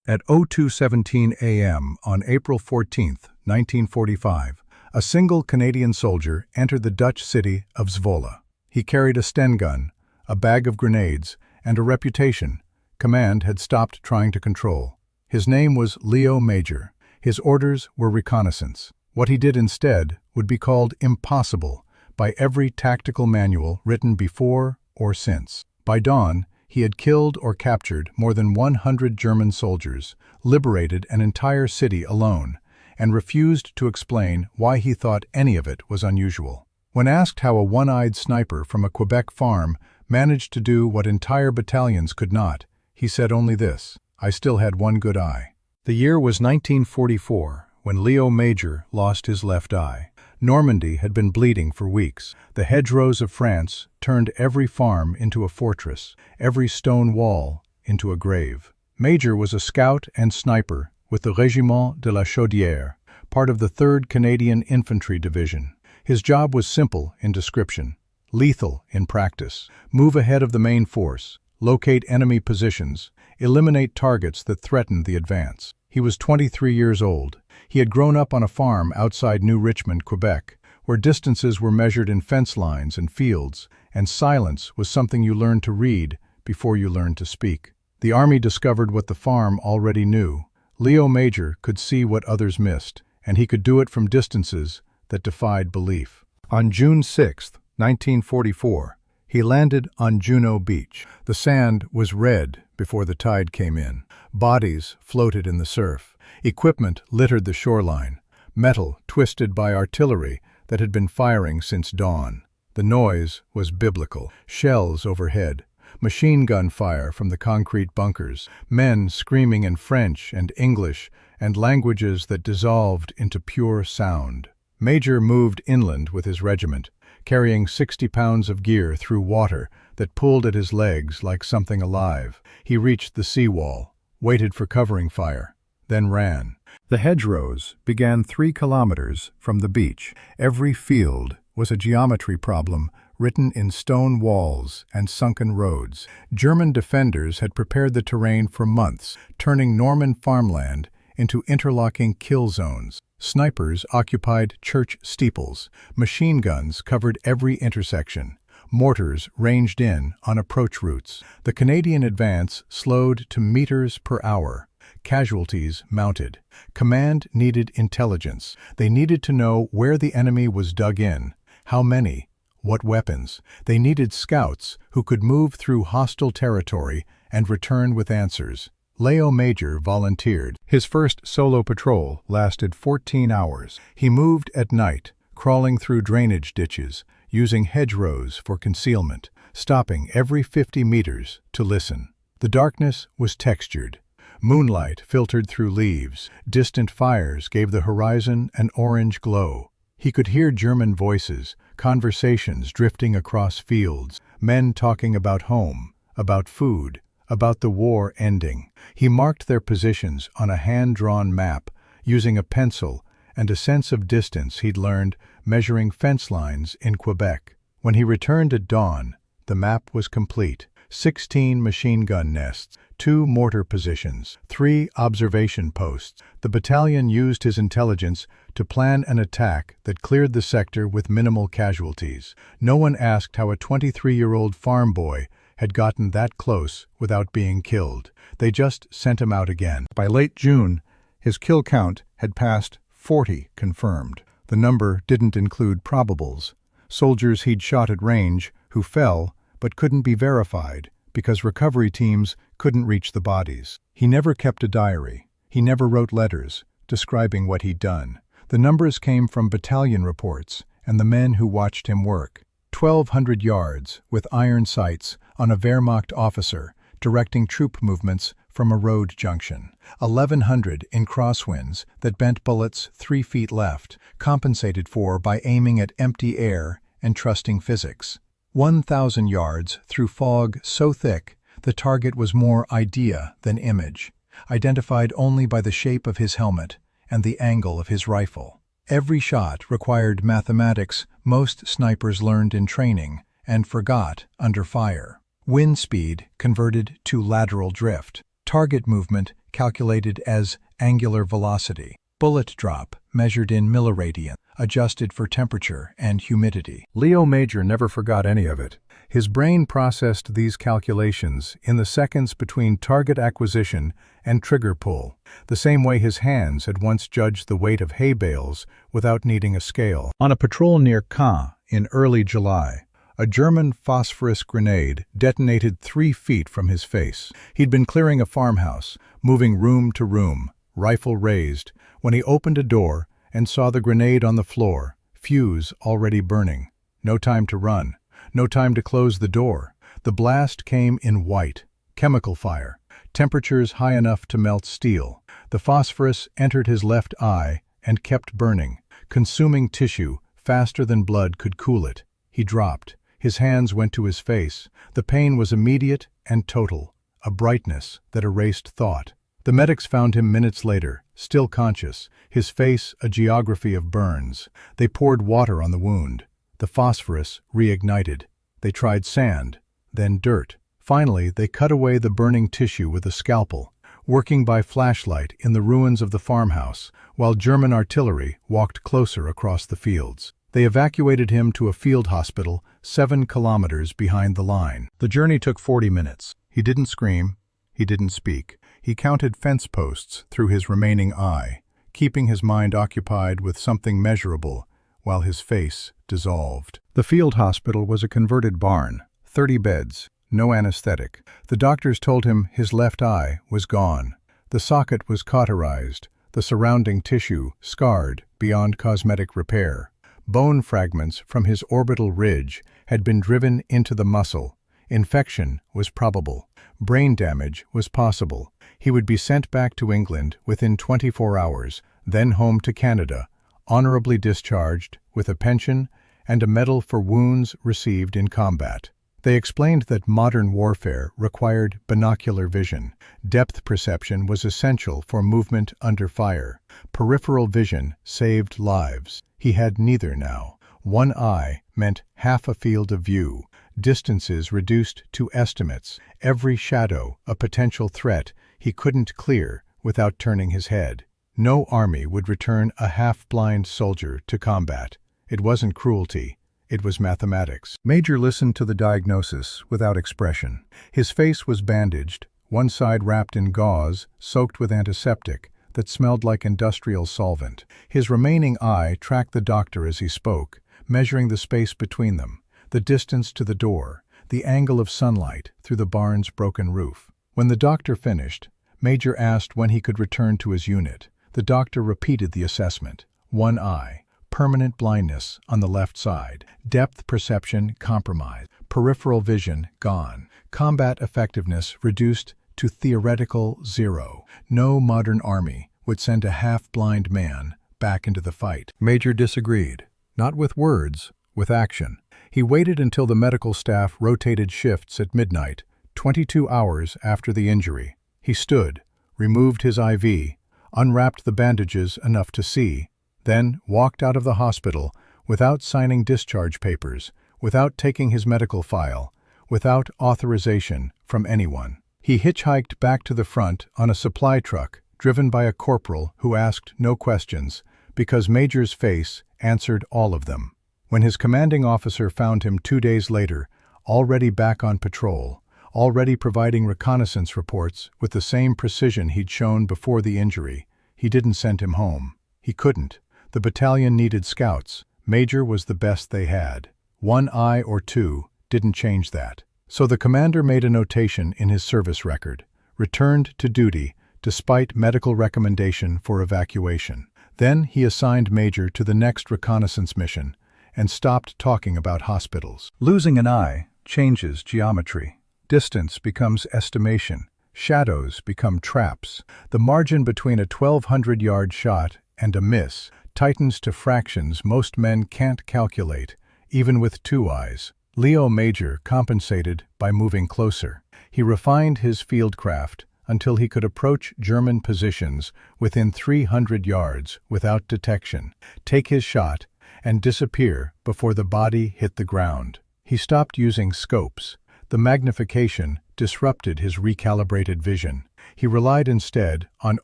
At 02:17 a.m. on April 14, 1945, a single Canadian soldier entered the Dutch city of Zwolle. He carried a Sten gun, a bag of grenades, and a reputation command had stopped trying to control. His name was Léo Major. His orders were reconnaissance. What he did instead would be called impossible by every tactical manual written before or since. By dawn, he had killed or captured more than 100 German soldiers, liberated an entire city alone, and refused to explain why he thought any of it was unusual. When asked how a one-eyed sniper from a Quebec farm managed to do what entire battalions could not, he said only this: "I still had one good eye." The year was 1944, when Léo Major lost his left eye. Normandy had been bleeding for weeks. The hedgerows of France turned every farm into a fortress, every stone wall into a grave. Major was a scout and sniper with the Régiment de la Chaudière, part of the 3rd Canadian Infantry Division. His job was simple in description, lethal in practice. Move ahead of the main force, locate enemy positions, eliminate targets that threatened the advance. He was 23 years old. He had grown up on a farm outside New Richmond, Quebec, where distances were measured in fence lines and fields, and silence was something you learned to read before you learned to speak. The army discovered what the farm already knew. Léo Major could see what others missed, and he could do it from distances that defied belief. On June 6, 1944, he landed on Juno Beach. The sand was red before the tide came in. Bodies floated in the surf. Equipment littered the shoreline, metal twisted by artillery that had been firing since dawn. The noise was biblical. Shells overhead, machine gun fire from the concrete bunkers, men screaming in French and English and languages that dissolved into pure sound. Major moved inland with his regiment, carrying 60 pounds of gear through water that pulled at his legs like something alive. He reached the seawall, waited for covering fire, then ran. The hedgerows began 3 kilometers from the beach. Every field was a geometry problem written in stone walls and sunken roads. German defenders had prepared the terrain for months, turning Norman farmland into interlocking kill zones. Snipers occupied church steeples. Machine guns covered every intersection. Mortars ranged in on approach routes. The Canadian advance slowed to meters per hour. Casualties mounted. Command needed intelligence. They needed to know where the enemy was dug in, how many, what weapons. They needed scouts who could move through hostile territory and return with answers. Léo Major volunteered. His first solo patrol lasted 14 hours. He moved at night, crawling through drainage ditches, using hedgerows for concealment, stopping every 50 meters to listen. The darkness was textured. Moonlight filtered through leaves. Distant fires gave the horizon an orange glow. He could hear German voices, conversations drifting across fields, men talking about home, about food, about the war ending. He marked their positions on a hand-drawn map, using a pencil and a sense of distance he'd learned measuring fence lines in Quebec. When he returned at dawn, the map was complete. 16 machine gun nests, 2 mortar positions, 3 observation posts. The battalion used his intelligence to plan an attack that cleared the sector with minimal casualties. No one asked how a 23-year-old farm boy had gotten that close without being killed. They just sent him out again. By late June, his kill count had passed 40 confirmed. The number didn't include probables, soldiers he'd shot at range who fell but couldn't be verified because recovery teams couldn't reach the bodies. He never kept a diary. He never wrote letters describing what he'd done. The numbers came from battalion reports and the men who watched him work. 1,200 yards with iron sights on a Wehrmacht officer directing troop movements from a road junction. 1,100 in crosswinds that bent bullets 3 feet left, compensated for by aiming at empty air and trusting physics. 1,000 yards through fog so thick the target was more idea than image, identified only by the shape of his helmet and the angle of his rifle. Every shot required mathematics most snipers learned in training and forgot under fire. Wind speed converted to lateral drift. Target movement calculated as angular velocity. Bullet drop, measured in milliradians, adjusted for temperature and humidity. Léo Major never forgot any of it. His brain processed these calculations in the seconds between target acquisition and trigger pull, the same way his hands had once judged the weight of hay bales without needing a scale. On a patrol near Caen in early July, a German phosphorus grenade detonated 3 feet from his face. He'd been clearing a farmhouse, moving room to room, rifle raised, when he opened a door and saw the grenade on the floor, fuse already burning. No time to run. No time to close the door. The blast came in white, chemical fire, temperatures high enough to melt steel. The phosphorus entered his left eye and kept burning, consuming tissue faster than blood could cool it. He dropped. His hands went to his face. The pain was immediate and total, a brightness that erased thought. The medics found him minutes later, still conscious, his face a geography of burns. They poured water on the wound. The phosphorus reignited. They tried sand, then dirt. Finally, they cut away the burning tissue with a scalpel, working by flashlight in the ruins of the farmhouse, while German artillery walked closer across the fields. They evacuated him to a field hospital 7 kilometers behind the line. The journey took 40 minutes. He didn't scream. He didn't speak. He counted fence posts through his remaining eye, keeping his mind occupied with something measurable, while his face dissolved. The field hospital was a converted barn, 30 beds, no anesthetic. The doctors told him his left eye was gone. The socket was cauterized, the surrounding tissue scarred beyond cosmetic repair. Bone fragments from his orbital ridge had been driven into the muscle. Infection was probable. Brain damage was possible. He would be sent back to England within 24 hours, then home to Canada, honorably discharged, with a pension and a medal for wounds received in combat. They explained that modern warfare required binocular vision. Depth perception was essential for movement under fire. Peripheral vision saved lives. He had neither now. One eye meant half a field of view. Distances reduced to estimates. Every shadow a potential threat he couldn't clear without turning his head. No army would return a half-blind soldier to combat. It wasn't cruelty. It was mathematics. Major listened to the diagnosis without expression. His face was bandaged, one side wrapped in gauze, soaked with antiseptic, that smelled like industrial solvent. His remaining eye tracked the doctor as he spoke, measuring the space between them, the distance to the door, the angle of sunlight through the barn's broken roof. When the doctor finished, Major asked when he could return to his unit. The doctor repeated the assessment. One eye. Permanent blindness on the left side. Depth perception compromised. Peripheral vision gone. Combat effectiveness reduced to theoretical 0. No modern army would send a half-blind man back into the fight. Major disagreed. Not with words, with action. He waited until the medical staff rotated shifts at midnight, 22 hours after the injury. He stood, removed his IV, unwrapped the bandages enough to see, then walked out of the hospital without signing discharge papers, without taking his medical file, without authorization from anyone. He hitchhiked back to the front on a supply truck driven by a corporal who asked no questions, because Major's face answered all of them. When his commanding officer found him 2 days later, already back on patrol, already providing reconnaissance reports with the same precision he'd shown before the injury, he didn't send him home. He couldn't. The battalion needed scouts. Major was the best they had. 1 eye or 2 didn't change that. So the commander made a notation in his service record, returned to duty despite medical recommendation for evacuation. Then he assigned Major to the next reconnaissance mission and stopped talking about hospitals. Losing an eye changes geometry. Distance becomes estimation. Shadows become traps. The margin between a 1,200-yard shot and a miss tightens to fractions most men can't calculate, even with 2 eyes. Léo Major compensated by moving closer. He refined his fieldcraft until he could approach German positions within 300 yards without detection, take his shot, and disappear before the body hit the ground. He stopped using scopes. The magnification disrupted his recalibrated vision. He relied instead on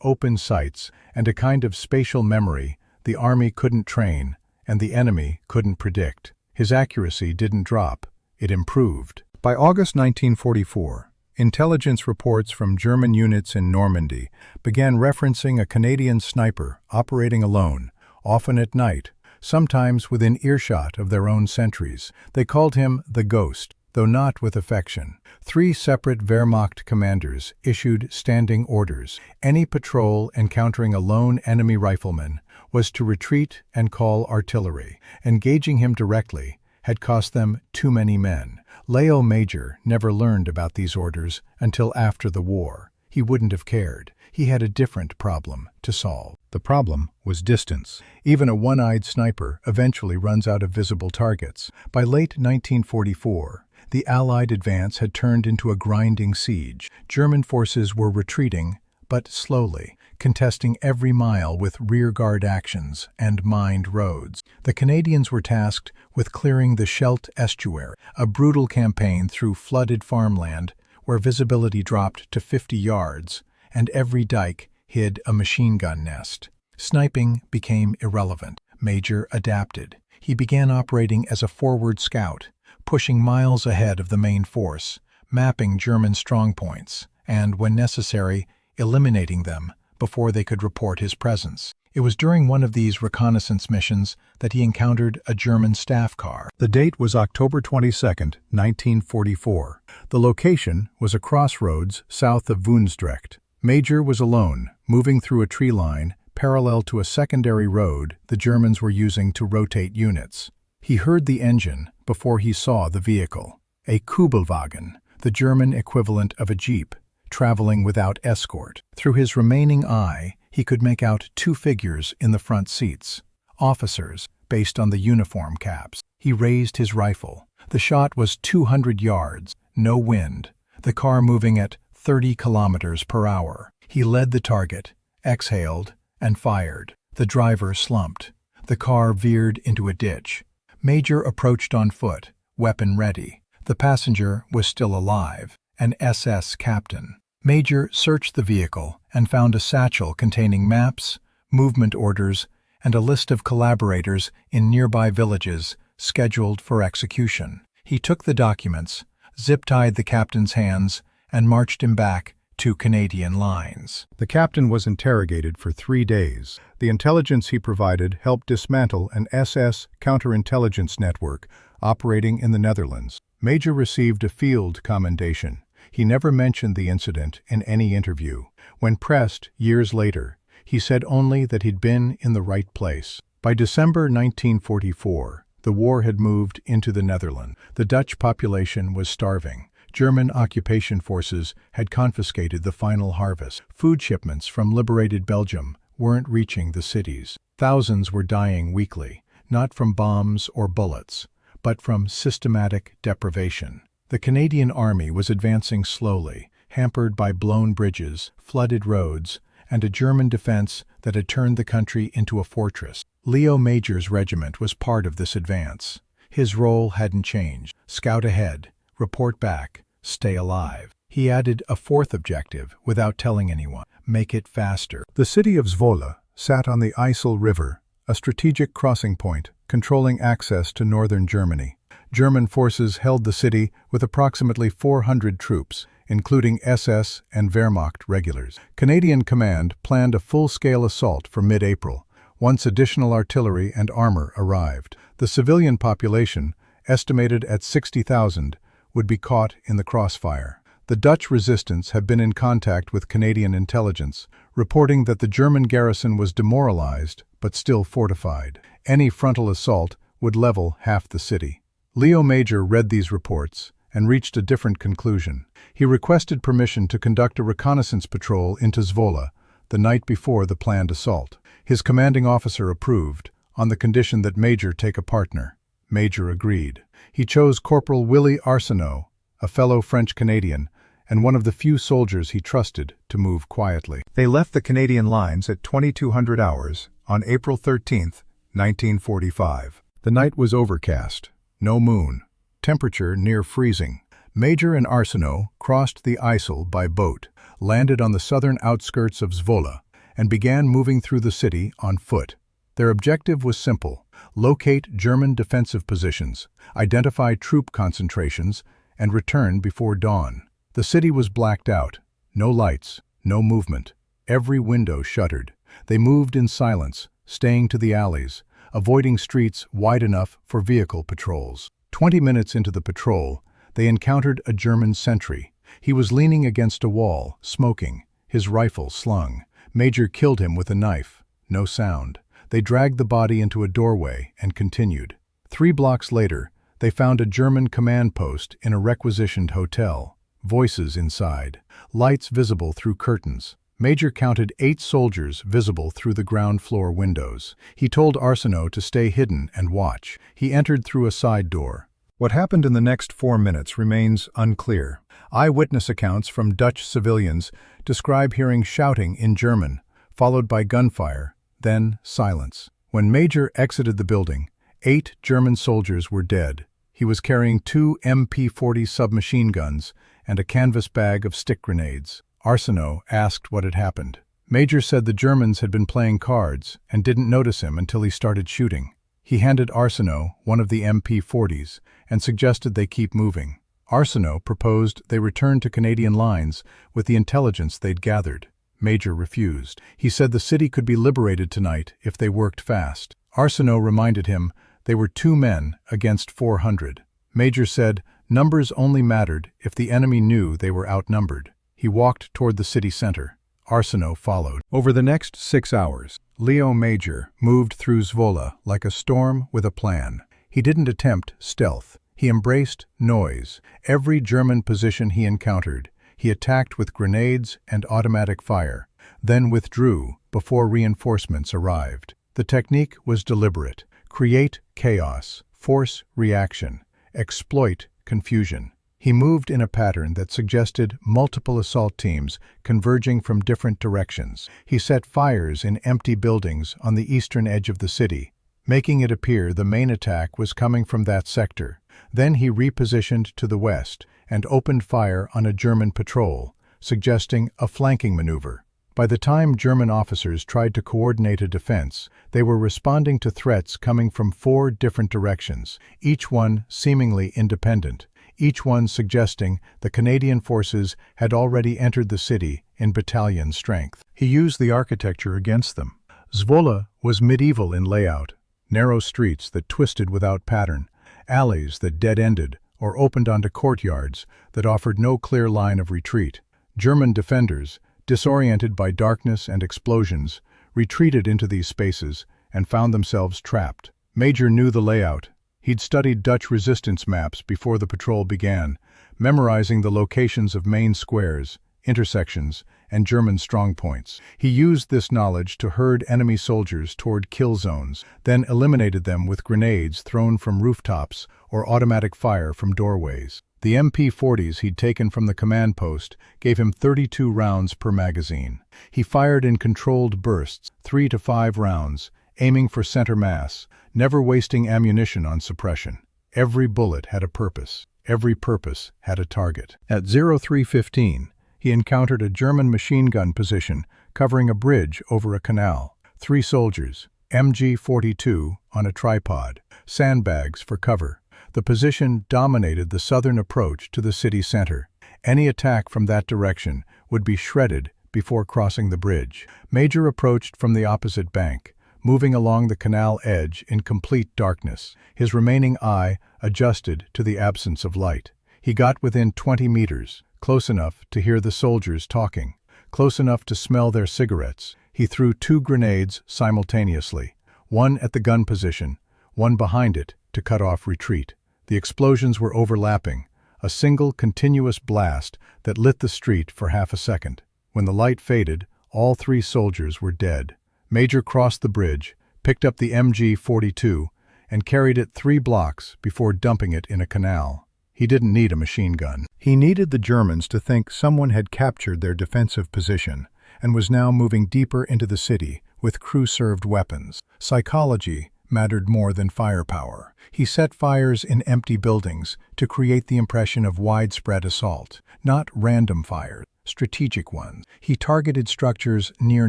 open sights and a kind of spatial memory the army couldn't train and the enemy couldn't predict. His accuracy didn't drop, it improved. By August 1944, intelligence reports from German units in Normandy began referencing a Canadian sniper operating alone, often at night, sometimes within earshot of their own sentries. They called him the Ghost, though not with affection. 3 separate Wehrmacht commanders issued standing orders. Any patrol encountering a lone enemy rifleman was to retreat and call artillery. Engaging him directly had cost them too many men. Léo Major never learned about these orders until after the war. He wouldn't have cared. He had a different problem to solve. The problem was distance. Even a one-eyed sniper eventually runs out of visible targets. By late 1944, the Allied advance had turned into a grinding siege. German forces were retreating, but slowly, contesting every mile with rearguard actions and mined roads. The Canadians were tasked with clearing the Scheldt estuary, a brutal campaign through flooded farmland where visibility dropped to 50 yards, and every dike hid a machine gun nest. Sniping became irrelevant. Major adapted. He began operating as a forward scout, pushing miles ahead of the main force, mapping German strongpoints, and, when necessary, eliminating them before they could report his presence. It was during one of these reconnaissance missions that he encountered a German staff car. The date was October 22, 1944. The location was a crossroads south of Woensdrecht. Major was alone, moving through a tree line parallel to a secondary road the Germans were using to rotate units. He heard the engine before he saw the vehicle. A Kubelwagen, the German equivalent of a jeep, traveling without escort. Through his remaining eye, he could make out 2 figures in the front seats. Officers, based on the uniform caps. He raised his rifle. The shot was 200 yards, no wind, the car moving at 30 kilometers per hour. He led the target, exhaled, and fired. The driver slumped. The car veered into a ditch. Major approached on foot, weapon ready. The passenger was still alive, an SS captain. Major searched the vehicle and found a satchel containing maps, movement orders, and a list of collaborators in nearby villages scheduled for execution. He took the documents, zip-tied the captain's hands, and marched him back to Canadian lines. The captain was interrogated for 3 days. The intelligence he provided helped dismantle an SS counterintelligence network operating in the Netherlands. Major received a field commendation. He never mentioned the incident in any interview. When pressed years later, he said only that he'd been in the right place. By December 1944, the war had moved into the Netherlands. The Dutch population was starving. German occupation forces had confiscated the final harvest. Food shipments from liberated Belgium weren't reaching the cities. Thousands were dying weekly, not from bombs or bullets, but from systematic deprivation. The Canadian Army was advancing slowly, hampered by blown bridges, flooded roads, and a German defense that had turned the country into a fortress. Léo Major's regiment was part of this advance. His role hadn't changed. Scout ahead, report back, stay alive. He added a 4th objective without telling anyone: make it faster. The city of Zwolle sat on the Isel River, a strategic crossing point controlling access to northern Germany. German forces held the city with approximately 400 troops, including SS and Wehrmacht regulars. Canadian command planned a full-scale assault for mid-April, once additional artillery and armor arrived. The civilian population, estimated at 60,000, would be caught in the crossfire. The Dutch resistance had been in contact with Canadian intelligence, reporting that the German garrison was demoralized but still fortified. Any frontal assault would level half the city. Léo Major read these reports and reached a different conclusion. He requested permission to conduct a reconnaissance patrol into Zwolle the night before the planned assault. His commanding officer approved, on the condition that Major take a partner. Major agreed. He chose Corporal Willie Arsenault, a fellow French-Canadian, and one of the few soldiers he trusted to move quietly. They left the Canadian lines at 2200 hours on April 13, 1945. The night was overcast. No moon. Temperature near freezing. Major and Arsenault crossed the Isel by boat, landed on the southern outskirts of Zwolle, and began moving through the city on foot. Their objective was simple: locate German defensive positions, identify troop concentrations, and return before dawn. The city was blacked out. No lights, no movement. Every window shuttered. They moved in silence, staying to the alleys, avoiding streets wide enough for vehicle patrols. 20 minutes into the patrol, they encountered a German sentry. He was leaning against a wall, smoking, his rifle slung. Major killed him with a knife. No sound. They dragged the body into a doorway and continued. 3 blocks later, they found a German command post in a requisitioned hotel. Voices inside. Lights visible through curtains. Major counted 8 soldiers visible through the ground floor windows. He told Arsenault to stay hidden and watch. He entered through a side door. What happened in the next 4 minutes remains unclear. Eyewitness accounts from Dutch civilians describe hearing shouting in German, followed by gunfire, then silence. When Major exited the building, 8 German soldiers were dead. He was carrying 2 MP-40 submachine guns and a canvas bag of stick grenades. Arsenault asked what had happened. Major said the Germans had been playing cards and didn't notice him until he started shooting. He handed Arsenault one of the MP-40s and suggested they keep moving. Arsenault proposed they return to Canadian lines with the intelligence they'd gathered. Major refused. He said the city could be liberated tonight if they worked fast. Arsenault reminded him they were 2 men against 400. Major said numbers only mattered if the enemy knew they were outnumbered. He walked toward the city center. Arsenault followed. Over the next 6 hours, Léo Major moved through Zwolle like a storm with a plan. He didn't attempt stealth. He embraced noise. Every German position he encountered, he attacked with grenades and automatic fire, then withdrew before reinforcements arrived. The technique was deliberate: create chaos, force reaction, exploit confusion. He moved in a pattern that suggested multiple assault teams converging from different directions. He set fires in empty buildings on the eastern edge of the city, making it appear the main attack was coming from that sector. Then he repositioned to the west and opened fire on a German patrol, suggesting a flanking maneuver. By the time German officers tried to coordinate a defense, they were responding to threats coming from 4 different directions, each one seemingly independent, each one suggesting the Canadian forces had already entered the city in battalion strength. He used the architecture against them. Zwolle was medieval in layout: narrow streets that twisted without pattern, alleys that dead-ended or opened onto courtyards that offered no clear line of retreat. German defenders, disoriented by darkness and explosions, retreated into these spaces and found themselves trapped. Major knew the layout. He'd studied Dutch resistance maps before the patrol began, memorizing the locations of main squares, intersections, and German strongpoints. He used this knowledge to herd enemy soldiers toward kill zones, then eliminated them with grenades thrown from rooftops or automatic fire from doorways. The MP-40s he'd taken from the command post gave him 32 rounds per magazine. He fired in controlled bursts, 3 to 5 rounds, aiming for center mass, never wasting ammunition on suppression. Every bullet had a purpose. Every purpose had a target. At 03:15, he encountered a German machine gun position covering a bridge over a canal. 3 soldiers, MG-42 on a tripod, sandbags for cover. The position dominated the southern approach to the city center. Any attack from that direction would be shredded before crossing the bridge. Major approached from the opposite bank, moving along the canal edge in complete darkness. His remaining eye adjusted to the absence of light. He got within 20 meters, close enough to hear the soldiers talking, close enough to smell their cigarettes. He threw 2 grenades simultaneously, one at the gun position, one behind it to cut off retreat. The explosions were overlapping, a single continuous blast that lit the street for half a second. When the light faded, all 3 soldiers were dead. Major crossed the bridge, picked up the MG-42, and carried it 3 blocks before dumping it in a canal. He didn't need a machine gun. He needed the Germans to think someone had captured their defensive position and was now moving deeper into the city with crew-served weapons. Psychology mattered more than firepower. He set fires in empty buildings to create the impression of widespread assault, not random fires, strategic ones. He targeted structures near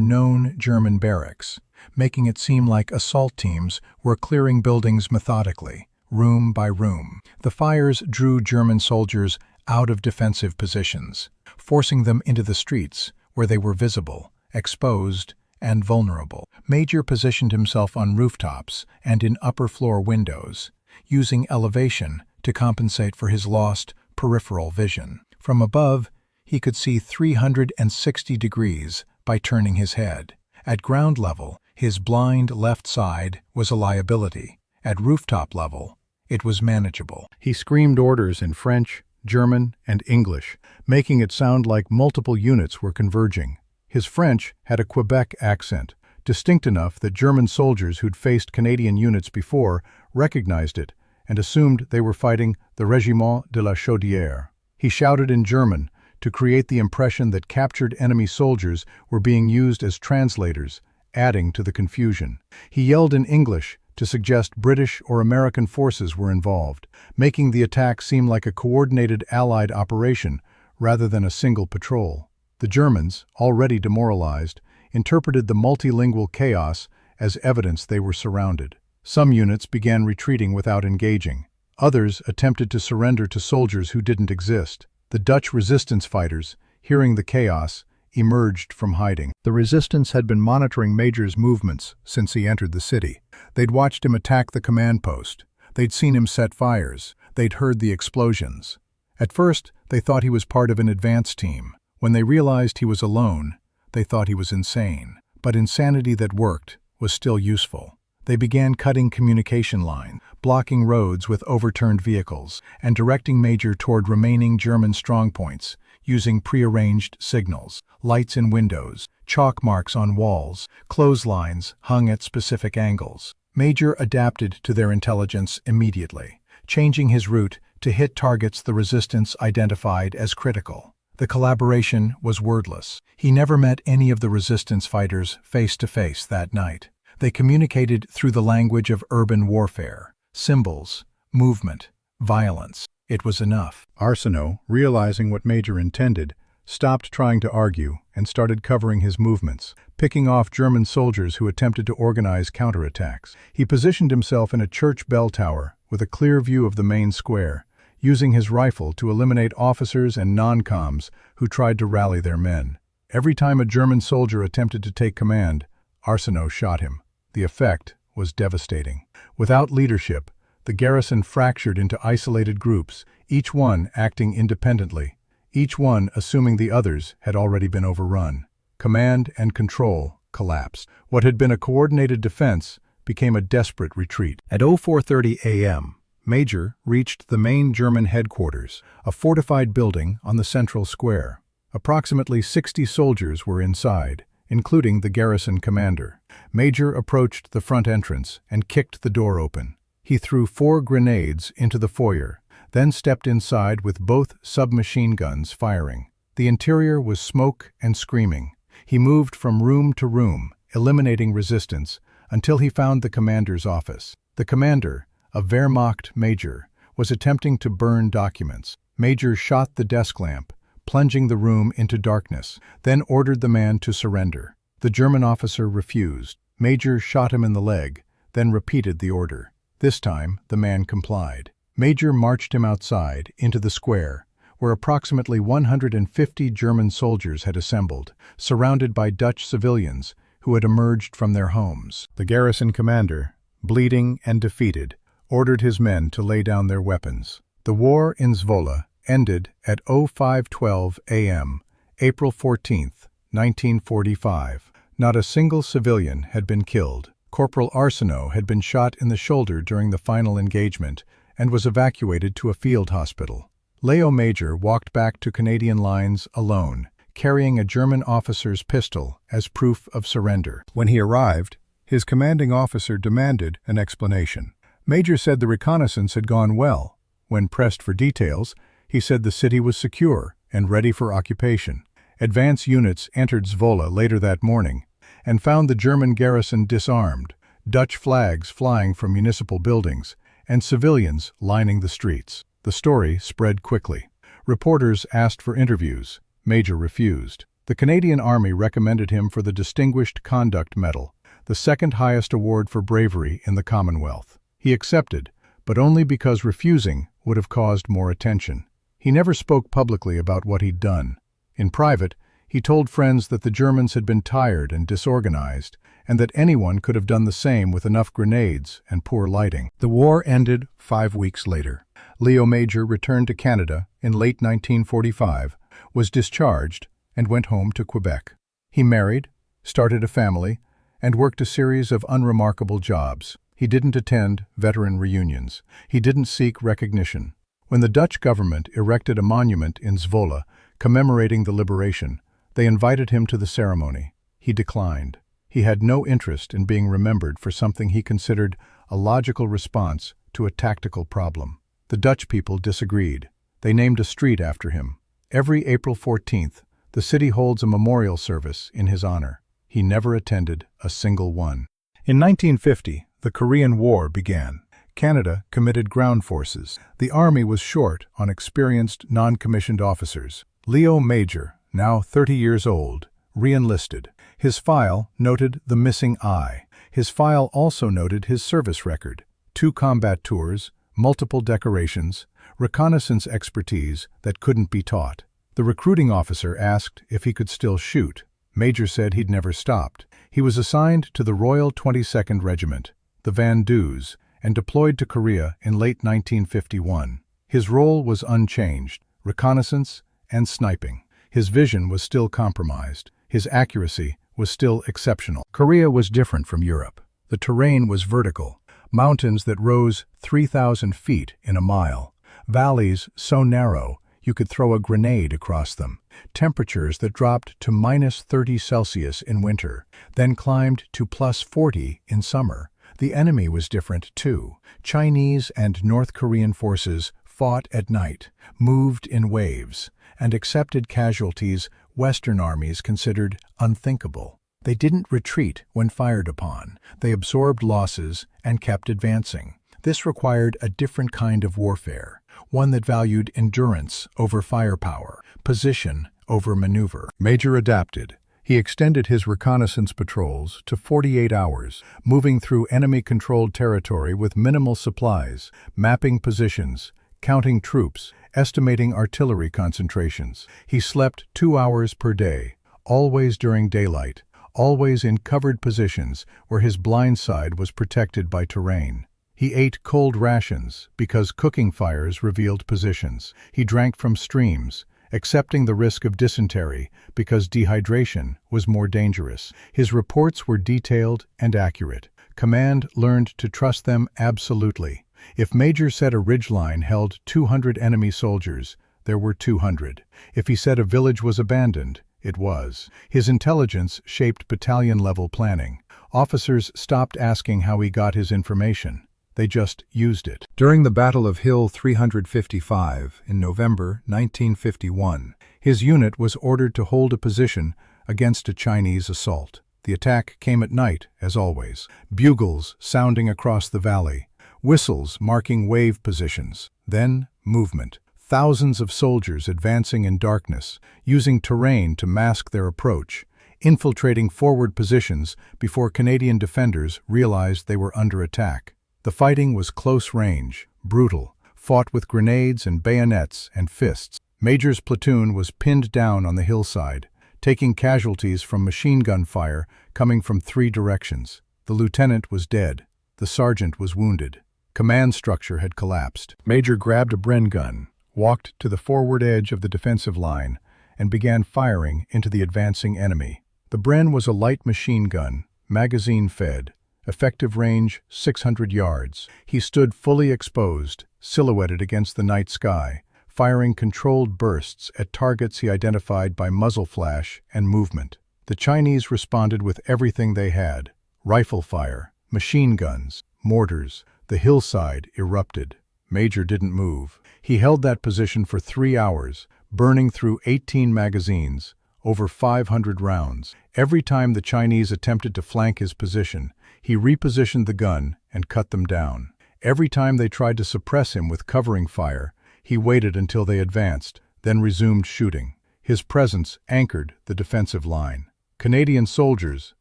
known German barracks, making it seem like assault teams were clearing buildings methodically, room by room. The fires drew German soldiers out of defensive positions, forcing them into the streets where they were visible, exposed, and vulnerable. Major positioned himself on rooftops and in upper-floor windows, using elevation to compensate for his lost peripheral vision. From above, he could see 360 degrees by turning his head. At ground level, his blind left side was a liability. At rooftop level, it was manageable. He screamed orders in French, German, and English, making it sound like multiple units were converging. His French had a Quebec accent, distinct enough that German soldiers who'd faced Canadian units before recognized it and assumed they were fighting the Régiment de la Chaudière. He shouted in German to create the impression that captured enemy soldiers were being used as translators, adding to the confusion. He yelled in English to suggest British or American forces were involved, making the attack seem like a coordinated Allied operation rather than a single patrol. The Germans, already demoralized, interpreted the multilingual chaos as evidence they were surrounded. Some units began retreating without engaging. Others attempted to surrender to soldiers who didn't exist. The Dutch resistance fighters, hearing the chaos, emerged from hiding. The resistance had been monitoring Major's movements since he entered the city. They'd watched him attack the command post. They'd seen him set fires. They'd heard the explosions. At first, they thought he was part of an advance team. When they realized he was alone, they thought he was insane. But insanity that worked was still useful. They began cutting communication lines, blocking roads with overturned vehicles, and directing Major toward remaining German strongpoints, using prearranged signals, lights in windows, chalk marks on walls, clotheslines hung at specific angles. Major adapted to their intelligence immediately, changing his route to hit targets the resistance identified as critical. The collaboration was wordless. He never met any of the resistance fighters face-to-face that night. They communicated through the language of urban warfare, symbols, movement, violence. It was enough. Arsenault, realizing what Major intended, stopped trying to argue and started covering his movements, picking off German soldiers who attempted to organize counterattacks. He positioned himself in a church bell tower with a clear view of the main square, using his rifle to eliminate officers and non-coms who tried to rally their men. Every time a German soldier attempted to take command, Arsenault shot him. The effect was devastating. Without leadership, the garrison fractured into isolated groups, each one acting independently, each one assuming the others had already been overrun. Command and control collapsed. What had been a coordinated defense became a desperate retreat. At 04:30 a.m., Major reached the main German headquarters, a fortified building on the central square. Approximately 60 soldiers were inside, including the garrison commander. Major approached the front entrance and kicked the door open. He threw 4 grenades into the foyer, then stepped inside with both submachine guns firing. The interior was smoke and screaming. He moved from room to room, eliminating resistance, until he found the commander's office. The commander, a Wehrmacht major, was attempting to burn documents. Major shot the desk lamp, plunging the room into darkness, then ordered the man to surrender. The German officer refused. Major shot him in the leg, then repeated the order. This time, the man complied. Major marched him outside, into the square, where approximately 150 German soldiers had assembled, surrounded by Dutch civilians who had emerged from their homes. The garrison commander, bleeding and defeated, ordered his men to lay down their weapons. The war in Zwolle ended at 05:12 a.m., April 14, 1945. Not a single civilian had been killed. Corporal Arsenault had been shot in the shoulder during the final engagement and was evacuated to a field hospital. Léo Major walked back to Canadian lines alone, carrying a German officer's pistol as proof of surrender. When he arrived, his commanding officer demanded an explanation. Major said the reconnaissance had gone well. When pressed for details, he said the city was secure and ready for occupation. Advance units entered Zwolle later that morning and found the German garrison disarmed, Dutch flags flying from municipal buildings, and civilians lining the streets. The story spread quickly. Reporters asked for interviews. Major refused. The Canadian Army recommended him for the Distinguished Conduct Medal, the second highest award for bravery in the Commonwealth. He accepted, but only because refusing would have caused more attention. He never spoke publicly about what he'd done. In private, he told friends that the Germans had been tired and disorganized, and that anyone could have done the same with enough grenades and poor lighting. The war ended 5 weeks later. Léo Major returned to Canada in late 1945, was discharged, and went home to Quebec. He married, started a family, and worked a series of unremarkable jobs. He didn't attend veteran reunions. He didn't seek recognition. When the Dutch government erected a monument in Zwolle commemorating the liberation, they invited him to the ceremony. He declined. He had no interest in being remembered for something he considered a logical response to a tactical problem. The Dutch people disagreed. They named a street after him. Every April 14th, the city holds a memorial service in his honor. He never attended a single one. In 1950, the Korean War began. Canada committed ground forces. The Army was short on experienced non-commissioned officers. Léo Major, now 30 years old, re-enlisted. His file noted the missing eye. His file also noted his service record: 2 combat tours, multiple decorations, reconnaissance expertise that couldn't be taught. The recruiting officer asked if he could still shoot. Major said he'd never stopped. He was assigned to the Royal 22nd Regiment, the Van Deus, and deployed to Korea in late 1951. His role was unchanged: reconnaissance and sniping. His vision was still compromised. His accuracy was still exceptional. Korea was different from Europe. The terrain was vertical, mountains that rose 3,000 feet in a mile, valleys so narrow you could throw a grenade across them, temperatures that dropped to -30°C in winter, then climbed to +40 in summer. The enemy was different too. Chinese and North Korean forces fought at night, moved in waves, and accepted casualties Western armies considered unthinkable. They didn't retreat when fired upon. They absorbed losses and kept advancing. This required a different kind of warfare, one that valued endurance over firepower, position over maneuver. Major adapted. He extended his reconnaissance patrols to 48 hours, moving through enemy-controlled territory with minimal supplies, mapping positions, counting troops, estimating artillery concentrations. He slept 2 hours per day, always during daylight, always in covered positions where his blind side was protected by terrain. He ate cold rations because cooking fires revealed positions. He drank from streams, accepting the risk of dysentery because dehydration was more dangerous. His reports were detailed and accurate. Command learned to trust them absolutely. If Major said a ridgeline held 200 enemy soldiers, there were 200. If he said a village was abandoned, it was. His intelligence shaped battalion-level planning. Officers stopped asking how he got his information. They just used it. During the Battle of Hill 355 in November 1951, his unit was ordered to hold a position against a Chinese assault. The attack came at night, as always. Bugles sounding across the valley, whistles marking wave positions, then movement. Thousands of soldiers advancing in darkness, using terrain to mask their approach, infiltrating forward positions before Canadian defenders realized they were under attack. The fighting was close range, brutal, fought with grenades and bayonets and fists. Major's platoon was pinned down on the hillside, taking casualties from machine gun fire coming from 3 directions. The lieutenant was dead. The sergeant was wounded. Command structure had collapsed. Major grabbed a Bren gun, walked to the forward edge of the defensive line, and began firing into the advancing enemy. The Bren was a light machine gun, magazine-fed, effective range 600 yards. He stood fully exposed, silhouetted against the night sky, firing controlled bursts at targets he identified by muzzle flash and movement. The Chinese responded with everything they had: rifle fire, machine guns, mortars. The hillside erupted. Major didn't move. He held that position for 3 hours, burning through 18 magazines, over 500 rounds. Every time the Chinese attempted to flank his position, he repositioned the gun and cut them down. Every time they tried to suppress him with covering fire, he waited until they advanced, then resumed shooting. His presence anchored the defensive line. Canadian soldiers,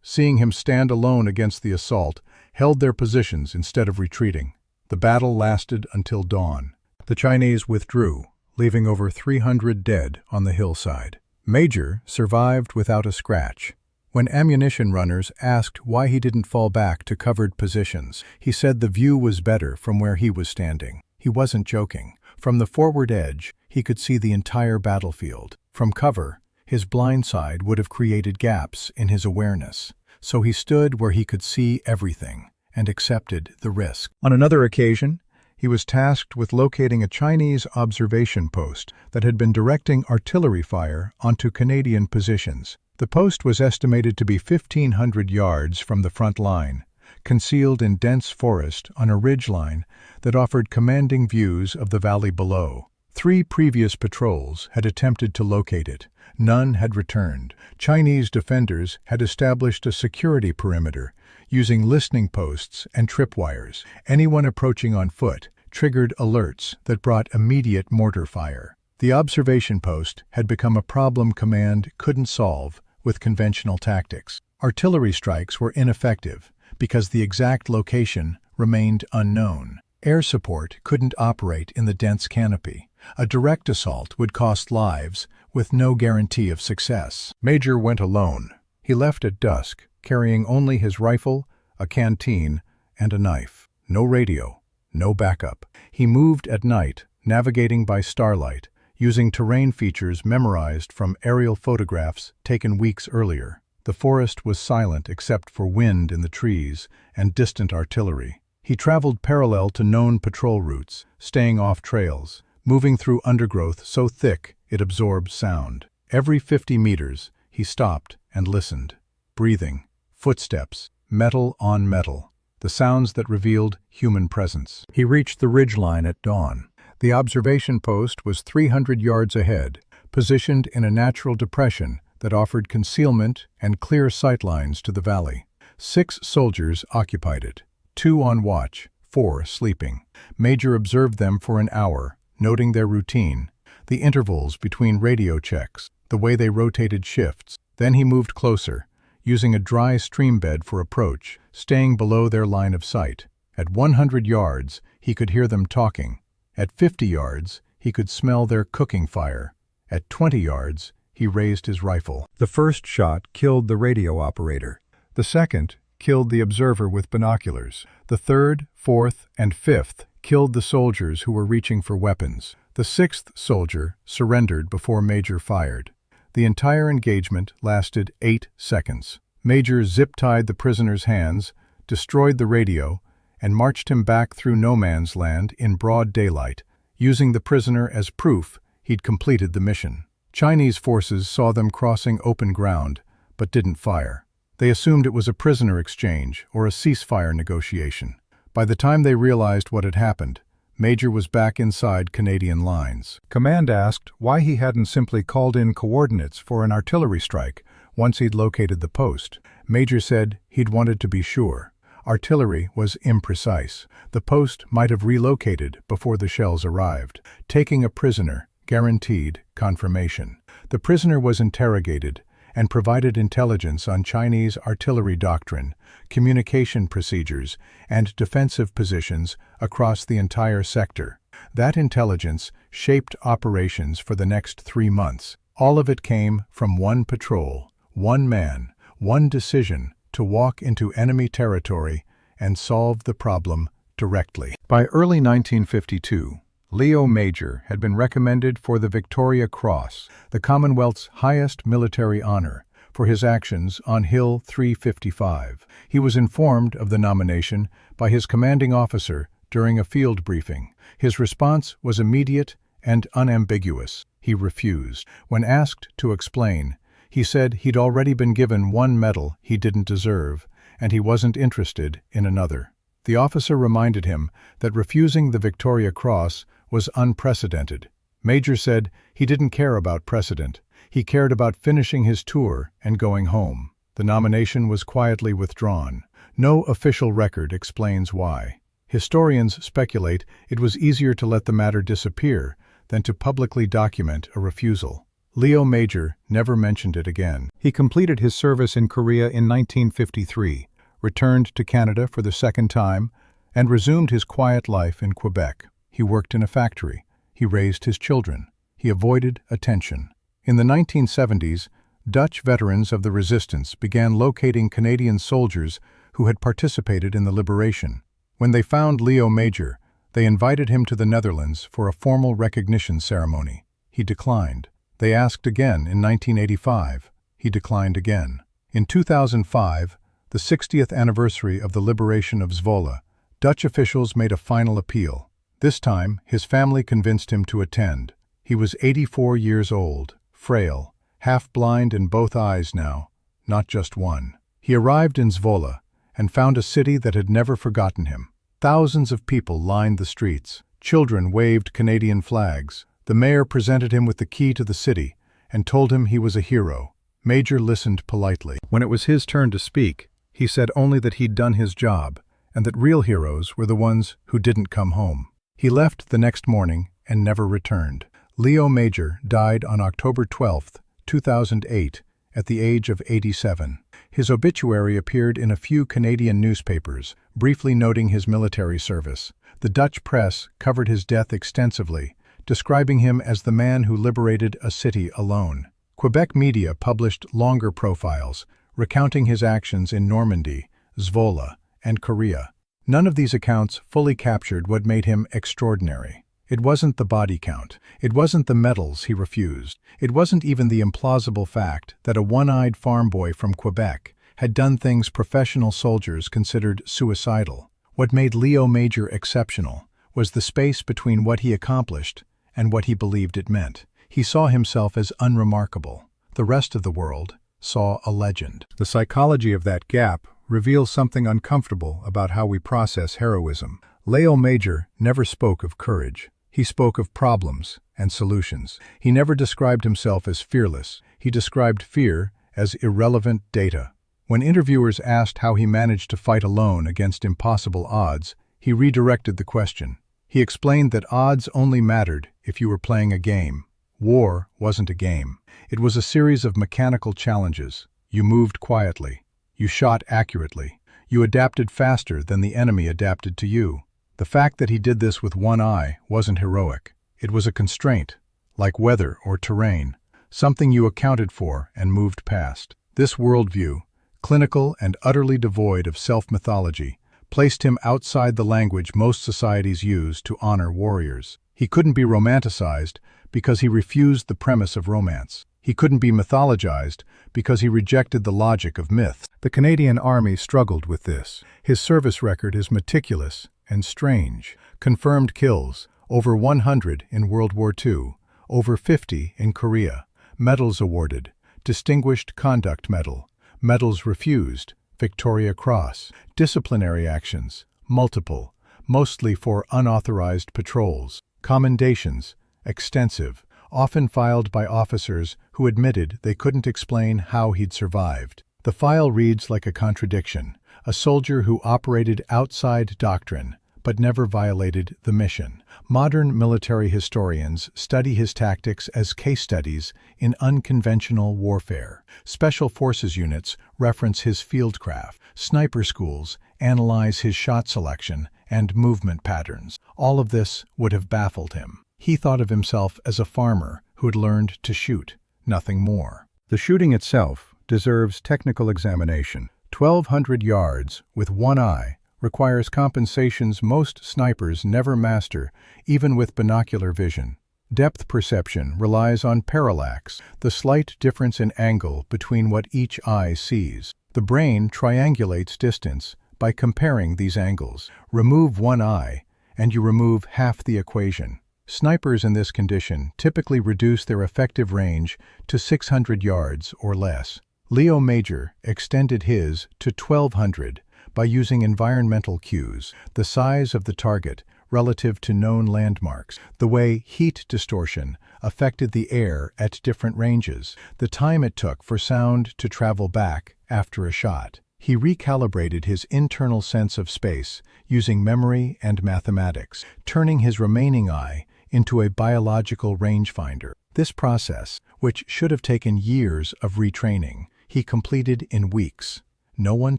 seeing him stand alone against the assault, held their positions instead of retreating. The battle lasted until dawn. The Chinese withdrew, leaving over 300 dead on the hillside. Major survived without a scratch. When ammunition runners asked why he didn't fall back to covered positions, he said the view was better from where he was standing. He wasn't joking. From the forward edge, he could see the entire battlefield. From cover, his blind side would have created gaps in his awareness. So he stood where he could see everything and accepted the risk. On another occasion, he was tasked with locating a Chinese observation post that had been directing artillery fire onto Canadian positions. The post was estimated to be 1,500 yards from the front line, concealed in dense forest on a ridgeline that offered commanding views of the valley below. 3 previous patrols had attempted to locate it. None had returned. Chinese defenders had established a security perimeter using listening posts and tripwires. Anyone approaching on foot triggered alerts that brought immediate mortar fire. The observation post had become a problem command couldn't solve with conventional tactics. Artillery strikes were ineffective because the exact location remained unknown. Air support couldn't operate in the dense canopy. A direct assault would cost lives with no guarantee of success. Major went alone. He left at dusk, carrying only his rifle, a canteen, and a knife. No radio, no backup. He moved at night, navigating by starlight, using terrain features memorized from aerial photographs taken weeks earlier. The forest was silent except for wind in the trees and distant artillery. He traveled parallel to known patrol routes, staying off trails, moving through undergrowth so thick it absorbed sound. Every 50 meters, he stopped and listened. Breathing, footsteps, metal on metal, the sounds that revealed human presence. He reached the ridgeline at dawn. The observation post was 300 yards ahead, positioned in a natural depression that offered concealment and clear sightlines to the valley. 6 soldiers occupied it, 2 on watch, 4 sleeping. Major observed them for an hour, noting their routine, the intervals between radio checks, the way they rotated shifts. Then he moved closer, using a dry stream bed for approach, staying below their line of sight. At 100 yards, he could hear them talking. At 50 yards, he could smell their cooking fire. At 20 yards, he raised his rifle. The first shot killed the radio operator. The second killed the observer with binoculars. The third, fourth, and fifth killed the soldiers who were reaching for weapons. The 6th soldier surrendered before Major fired. The entire engagement lasted 8 seconds. Major zip-tied the prisoner's hands, destroyed the radio, and marched him back through no man's land in broad daylight, using the prisoner as proof he'd completed the mission. Chinese forces saw them crossing open ground, but didn't fire. They assumed it was a prisoner exchange or a ceasefire negotiation. By the time they realized what had happened, Major was back inside Canadian lines. Command asked why he hadn't simply called in coordinates for an artillery strike once he'd located the post. Major said he'd wanted to be sure. Artillery was imprecise. The post might have relocated before the shells arrived. Taking a prisoner guaranteed confirmation. The prisoner was interrogated and provided intelligence on Chinese artillery doctrine, communication procedures, and defensive positions across the entire sector. That intelligence shaped operations for the next 3 months. All of it came from one patrol, one man, one decision to walk into enemy territory and solve the problem directly. By early 1952, Léo Major had been recommended for the Victoria Cross, the Commonwealth's highest military honor, for his actions on Hill 355. He was informed of the nomination by his commanding officer during a field briefing. His response was immediate and unambiguous. He refused. When asked to explain, he said he'd already been given one medal he didn't deserve, and he wasn't interested in another. The officer reminded him that refusing the Victoria Cross was unprecedented. Major said he didn't care about precedent. He cared about finishing his tour and going home. The nomination was quietly withdrawn. No official record explains why. Historians speculate it was easier to let the matter disappear than to publicly document a refusal. Léo Major never mentioned it again. He completed his service in Korea in 1953, returned to Canada for the second time, and resumed his quiet life in Quebec. He worked in a factory. He raised his children. He avoided attention. In the 1970s, Dutch veterans of the resistance began locating Canadian soldiers who had participated in the liberation. When they found Léo Major, they invited him to the Netherlands for a formal recognition ceremony. He declined. They asked again in 1985. He declined again. In 2005, the 60th anniversary of the liberation of Zwolle, Dutch officials made a final appeal. This time, his family convinced him to attend. He was 84 years old, frail, half-blind in both eyes now, not just one. He arrived in Zwolle and found a city that had never forgotten him. Thousands of people lined the streets. Children waved Canadian flags. The mayor presented him with the key to the city and told him he was a hero. Major listened politely. When it was his turn to speak, he said only that he'd done his job and that real heroes were the ones who didn't come home. He left the next morning and never returned. Léo Major died on October 12, 2008, at the age of 87. His obituary appeared in a few Canadian newspapers, briefly noting his military service. The Dutch press covered his death extensively, describing him as the man who liberated a city alone. Quebec media published longer profiles, recounting his actions in Normandy, Zwolle, and Korea. None of these accounts fully captured what made him extraordinary. It wasn't the body count. It wasn't the medals he refused. It wasn't even the implausible fact that a one-eyed farm boy from Quebec had done things professional soldiers considered suicidal. What made Léo Major exceptional was the space between what he accomplished and what he believed it meant. He saw himself as unremarkable. The rest of the world saw a legend. The psychology of that gap reveals something uncomfortable about how we process heroism. Léo Major never spoke of courage. He spoke of problems and solutions. He never described himself as fearless. He described fear as irrelevant data. When interviewers asked how he managed to fight alone against impossible odds, he redirected the question. He explained that odds only mattered if you were playing a game. War wasn't a game. It was a series of mechanical challenges. You moved quietly. You shot accurately. You adapted faster than the enemy adapted to you. The fact that he did this with one eye wasn't heroic. It was a constraint, like weather or terrain, something you accounted for and moved past. This worldview, clinical and utterly devoid of self-mythology, placed him outside the language most societies use to honor warriors. He couldn't be romanticized because he refused the premise of romance. He couldn't be mythologized because he rejected the logic of myths. The Canadian Army struggled with this. His service record is meticulous and strange. Confirmed kills, over 100 in World War II, over 50 in Korea. Medals awarded, Distinguished Conduct Medal, medals refused, Victoria Cross. Disciplinary actions, multiple, mostly for unauthorized patrols. Commendations, extensive, often filed by officers who admitted they couldn't explain how he'd survived. The file reads like a contradiction, a soldier who operated outside doctrine but never violated the mission. Modern military historians study his tactics as case studies in unconventional warfare. Special forces units reference his fieldcraft. Sniper schools analyze his shot selection and movement patterns. All of this would have baffled him. He thought of himself as a farmer who had learned to shoot, nothing more. The shooting itself deserves technical examination. 1,200 yards with one eye requires compensations most snipers never master, even with binocular vision. Depth perception relies on parallax, the slight difference in angle between what each eye sees. The brain triangulates distance by comparing these angles. Remove one eye, and you remove half the equation. Snipers in this condition typically reduce their effective range to 600 yards or less. Léo Major extended his to 1,200 by using environmental cues, the size of the target, relative to known landmarks, the way heat distortion affected the air at different ranges, the time it took for sound to travel back after a shot. He recalibrated his internal sense of space using memory and mathematics, turning his remaining eye into a biological rangefinder. This process, which should have taken years of retraining, he completed in weeks. No one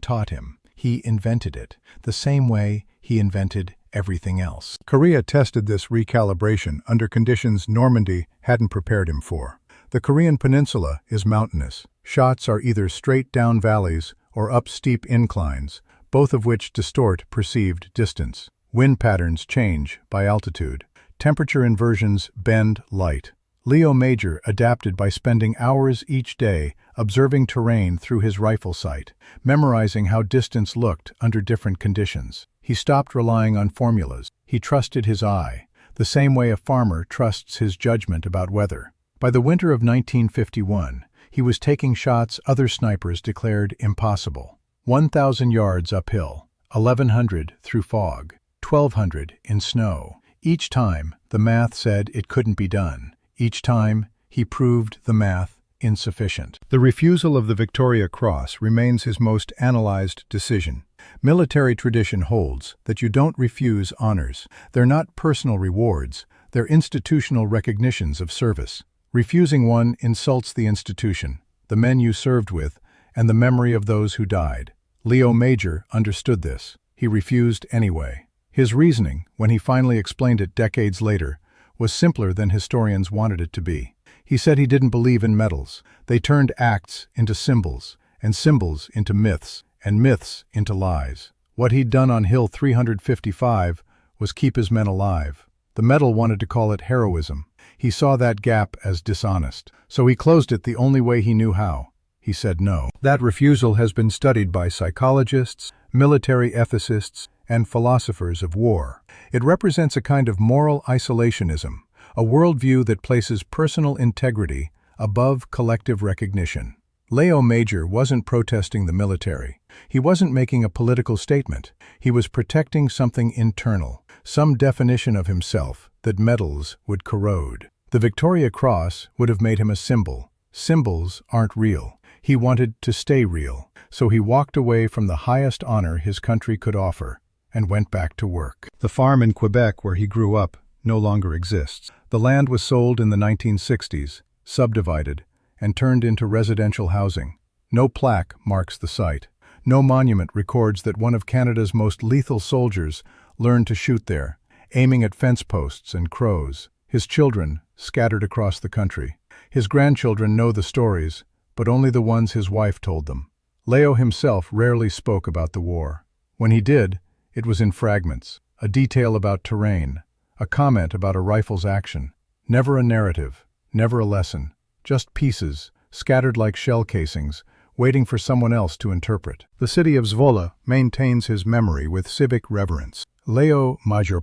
taught him. He invented it, the same way he invented everything else. Korea tested this recalibration under conditions Normandy hadn't prepared him for. The Korean peninsula is mountainous. Shots are either straight down valleys or up steep inclines, both of which distort perceived distance. Wind patterns change by altitude. Temperature inversions bend light. Léo Major adapted by spending hours each day observing terrain through his rifle sight, memorizing how distance looked under different conditions. He stopped relying on formulas. He trusted his eye, the same way a farmer trusts his judgment about weather. By the winter of 1951, he was taking shots other snipers declared impossible. 1,000 yards uphill, 1,100 through fog, 1,200 in snow. Each time, the math said it couldn't be done. Each time, he proved the math insufficient. The refusal of the Victoria Cross remains his most analyzed decision. Military tradition holds that you don't refuse honors. They're not personal rewards, they're institutional recognitions of service. Refusing one insults the institution, the men you served with, and the memory of those who died. Léo Major understood this. He refused anyway. His reasoning, when he finally explained it decades later, was simpler than historians wanted it to be. He said he didn't believe in medals. They turned acts into symbols, and symbols into myths, and myths into lies. What he'd done on Hill 355 was keep his men alive. The medal wanted to call it heroism. He saw that gap as dishonest, so he closed it the only way he knew how. He said no. That refusal has been studied by psychologists, military ethicists, and philosophers of war. It represents a kind of moral isolationism, a worldview that places personal integrity above collective recognition. Léo Major wasn't protesting the military. He wasn't making a political statement. He was protecting something internal, some definition of himself that medals would corrode. The Victoria Cross would have made him a symbol. Symbols aren't real. He wanted to stay real, so he walked away from the highest honor his country could offer and went back to work. The farm in Quebec where he grew up no longer exists. The land was sold in the 1960s, subdivided, and turned into residential housing. No plaque marks the site. No monument records that one of Canada's most lethal soldiers learned to shoot there, aiming at fence posts and crows. His children scattered across the country. His grandchildren know the stories, but only the ones his wife told them. Léo himself rarely spoke about the war. When he did, it was in fragments, a detail about terrain, a comment about a rifle's action. Never a narrative, never a lesson, just pieces, scattered like shell casings, waiting for someone else to interpret. The city of Zwolle maintains his memory with civic reverence. Léo Major,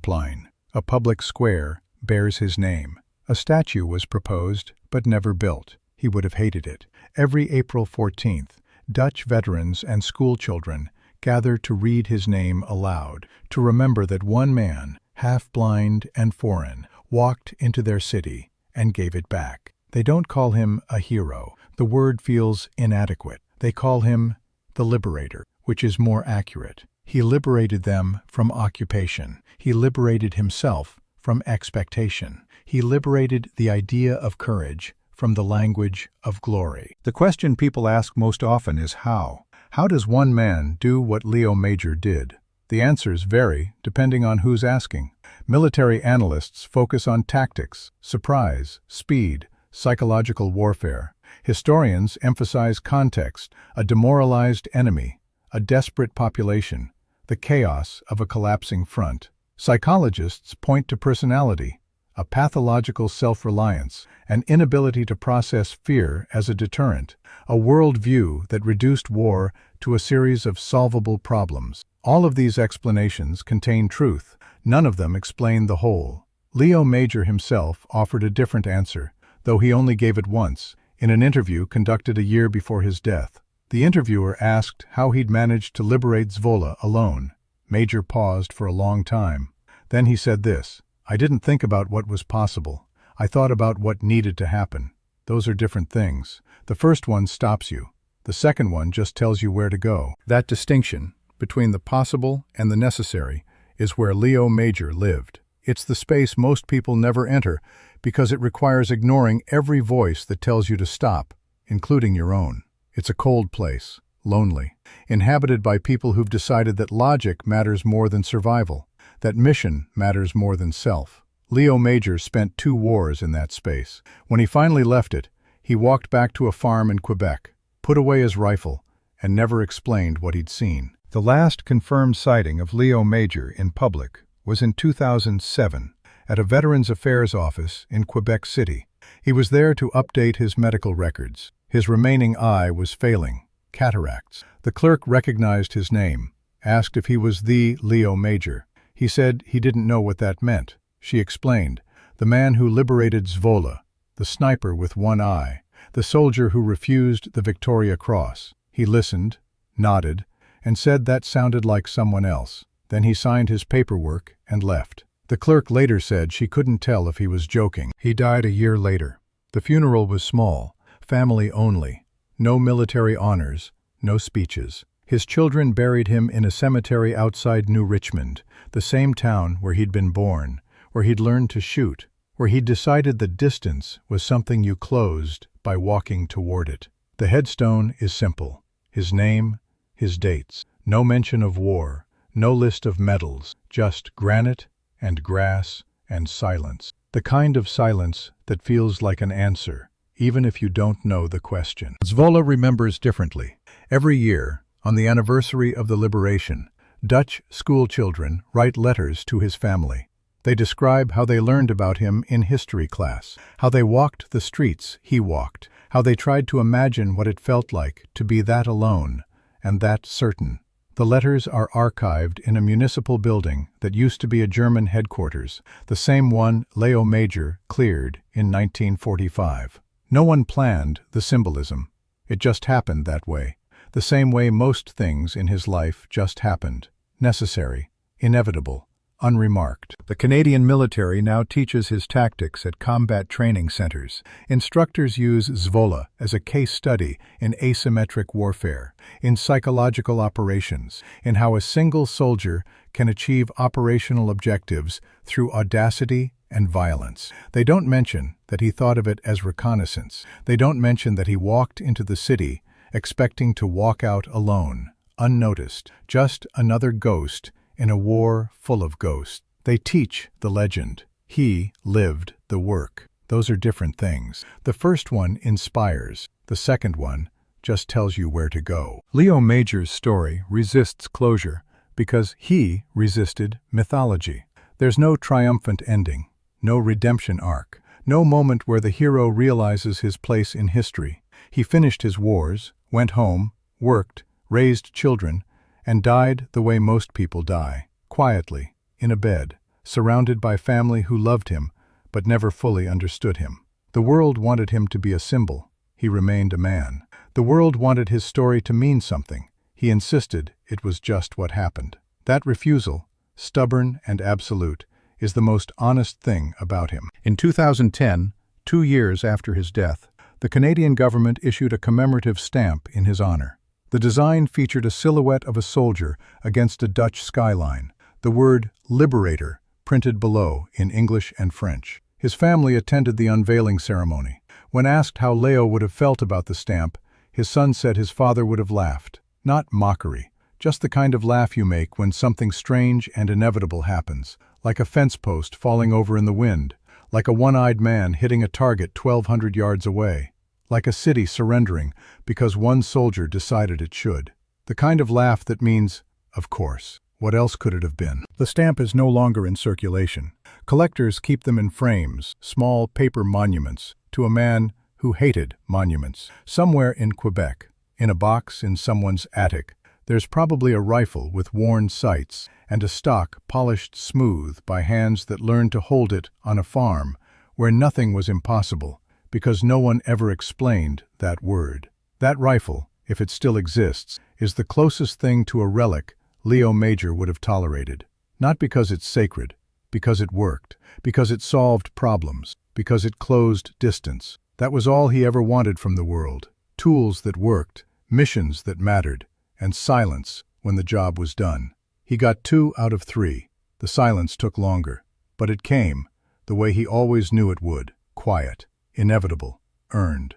a public square, bears his name. A statue was proposed, but never built. He would have hated it. Every April 14th, Dutch veterans and schoolchildren gather to read his name aloud, to remember that one man, half-blind and foreign, walked into their city and gave it back. They don't call him a hero. The word feels inadequate. They call him the Liberator, which is more accurate. He liberated them from occupation. He liberated himself from expectation. He liberated the idea of courage from the language of glory. The question people ask most often is how. How does one man do what Léo Major did? The answers vary depending on who's asking. Military analysts focus on tactics, surprise, speed, psychological warfare. Historians emphasize context, a demoralized enemy, a desperate population, the chaos of a collapsing front. Psychologists point to personality, a pathological self-reliance, an inability to process fear as a deterrent, a worldview that reduced war to a series of solvable problems. All of these explanations contain truth. None of them explain the whole. Léo Major himself offered a different answer, though he only gave it once, in an interview conducted a year before his death. The interviewer asked how he'd managed to liberate Zwolle alone. Major paused for a long time. Then he said this, "I didn't think about what was possible. I thought about what needed to happen. Those are different things. The first one stops you. The second one just tells you where to go." That distinction between the possible and the necessary is where Léo Major lived. It's the space most people never enter because it requires ignoring every voice that tells you to stop, including your own. It's a cold place, lonely, inhabited by people who've decided that logic matters more than survival, that mission matters more than self. Léo Major spent 2 wars in that space. When he finally left it, he walked back to a farm in Quebec, put away his rifle, and never explained what he'd seen. The last confirmed sighting of Léo Major in public was in 2007 at a Veterans Affairs office in Quebec City. He was there to update his medical records. His remaining eye was failing, cataracts. The clerk recognized his name, asked if he was the Léo Major. He said he didn't know what that meant. She explained, "The man who liberated Zwolle, the sniper with one eye, the soldier who refused the Victoria Cross." He listened, nodded, and said that sounded like someone else. Then he signed his paperwork and left. The clerk later said she couldn't tell if he was joking. He died a year later. The funeral was small, family only, no military honors, no speeches. His children buried him in a cemetery outside New Richmond, the same town where he'd been born, where he'd learned to shoot, where he'd decided that distance was something you closed by walking toward it. The headstone is simple. His name, his dates. No mention of war, no list of medals, just granite and grass and silence. The kind of silence that feels like an answer, even if you don't know the question. Zwolle remembers differently. Every year, on the anniversary of the liberation, Dutch school children write letters to his family. They describe how they learned about him in history class, how they walked the streets he walked, how they tried to imagine what it felt like to be that alone and that certain. The letters are archived in a municipal building that used to be a German headquarters, the same one Léo Major cleared in 1945. No one planned the symbolism. It just happened that way, the same way most things in his life just happened, necessary, inevitable, unremarked. The Canadian military now teaches his tactics at combat training centers. Instructors use Zwolle as a case study in asymmetric warfare, in psychological operations, in how a single soldier can achieve operational objectives through audacity and violence. They don't mention that he thought of it as reconnaissance. They don't mention that he walked into the city expecting to walk out alone, unnoticed, just another ghost in a war full of ghosts. They teach the legend. He lived the work. Those are different things. The first one inspires. The second one just tells you where to go. Léo Major's story resists closure because he resisted mythology. There's no triumphant ending, no redemption arc, no moment where the hero realizes his place in history. He finished his wars, went home, worked, raised children, and died the way most people die, quietly, in a bed, surrounded by family who loved him but never fully understood him. The world wanted him to be a symbol. He remained a man. The world wanted his story to mean something. He insisted it was just what happened. That refusal, stubborn and absolute, is the most honest thing about him. In 2010, 2 years after his death, the Canadian government issued a commemorative stamp in his honor. The design featured a silhouette of a soldier against a Dutch skyline, the word Liberator printed below in English and French. His family attended the unveiling ceremony. When asked how Léo would have felt about the stamp, his son said his father would have laughed. Not mockery, just the kind of laugh you make when something strange and inevitable happens, like a fence post falling over in the wind, like a one-eyed man hitting a target 1,200 yards away, like a city surrendering because one soldier decided it should. The kind of laugh that means, of course, what else could it have been? The stamp is no longer in circulation. Collectors keep them in frames, small paper monuments, to a man who hated monuments. Somewhere in Quebec, in a box in someone's attic, there's probably a rifle with worn sights and a stock polished smooth by hands that learned to hold it on a farm where nothing was impossible, because no one ever explained that word. That rifle, if it still exists, is the closest thing to a relic Léo Major would have tolerated. Not because it's sacred, because it worked, because it solved problems, because it closed distance. That was all he ever wanted from the world. Tools that worked, missions that mattered, and silence when the job was done. He got 2 out of 3. The silence took longer, but it came, the way he always knew it would, quiet, inevitable, earned.